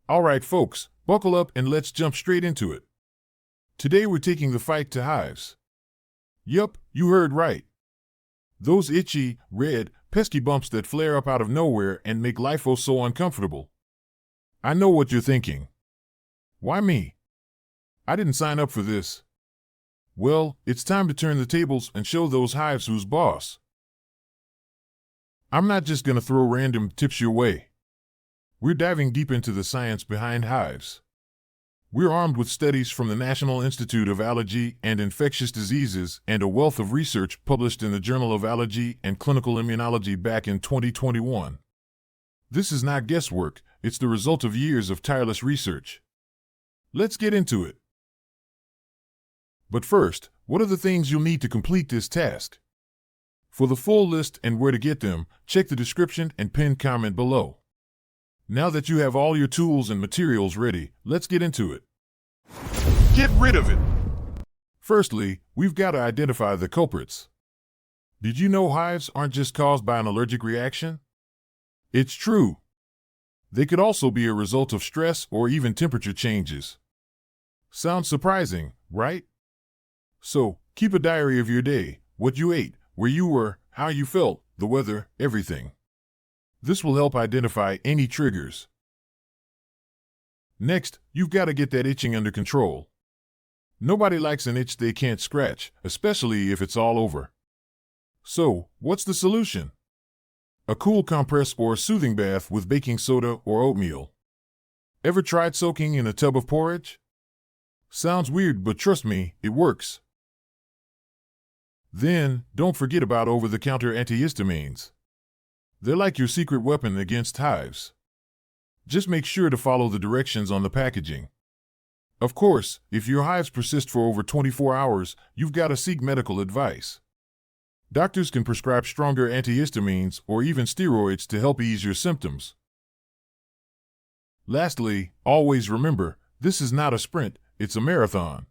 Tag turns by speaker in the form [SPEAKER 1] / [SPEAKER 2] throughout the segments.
[SPEAKER 1] All right, folks, buckle up and let's jump straight into it. Today we're taking the fight to hives. Yup, you heard right. Those itchy, red, pesky bumps that flare up out of nowhere and make life oh so uncomfortable. I know what you're thinking. Why me? I didn't sign up for this. Well, it's time to turn the tables and show those hives who's boss. I'm not just gonna throw random tips your way. We're diving deep into the science behind hives. We're armed with studies from the National Institute of Allergy and Infectious Diseases and a wealth of research published in the Journal of Allergy and Clinical Immunology back in 2021. This is not guesswork, it's the result of years of tireless research. Let's get into it. But first, what are the things you'll need to complete this task? For the full list and where to get them, check the description and pinned comment below. Now that you have all your tools and materials ready, let's get into it. Get rid of it! Firstly, we've got to identify the culprits. Did you know hives aren't just caused by an allergic reaction? It's true. They could also be a result of stress or even temperature changes. Sounds surprising, right? So, keep a diary of your day, what you ate, where you were, how you felt, the weather, everything. This will help identify any triggers. Next, you've got to get that itching under control. Nobody likes an itch they can't scratch, especially if it's all over. So, what's the solution? A cool compress or a soothing bath with baking soda or oatmeal. Ever tried soaking in a tub of porridge? Sounds weird, but trust me, it works. Then, don't forget about over-the-counter antihistamines. They're like your secret weapon against hives. Just make sure to follow the directions on the packaging. Of course, if your hives persist for over 24 hours, you've got to seek medical advice. Doctors can prescribe stronger antihistamines or even steroids to help ease your symptoms. Lastly, always remember, this is not a sprint, it's a marathon.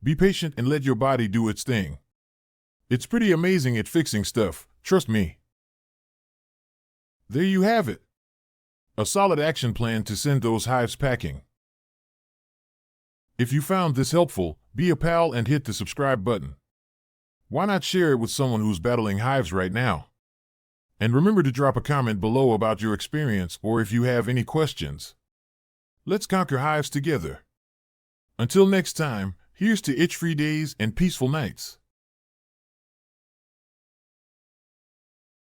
[SPEAKER 1] Be patient and let your body do its thing. It's pretty amazing at fixing stuff, trust me. There you have it. A solid action plan to send those hives packing. If you found this helpful, be a pal and hit the subscribe button. Why not share it with someone who's battling hives right now? And remember to drop a comment below about your experience or if you have any questions. Let's conquer hives together. Until next time, here's to itch-free days and peaceful nights.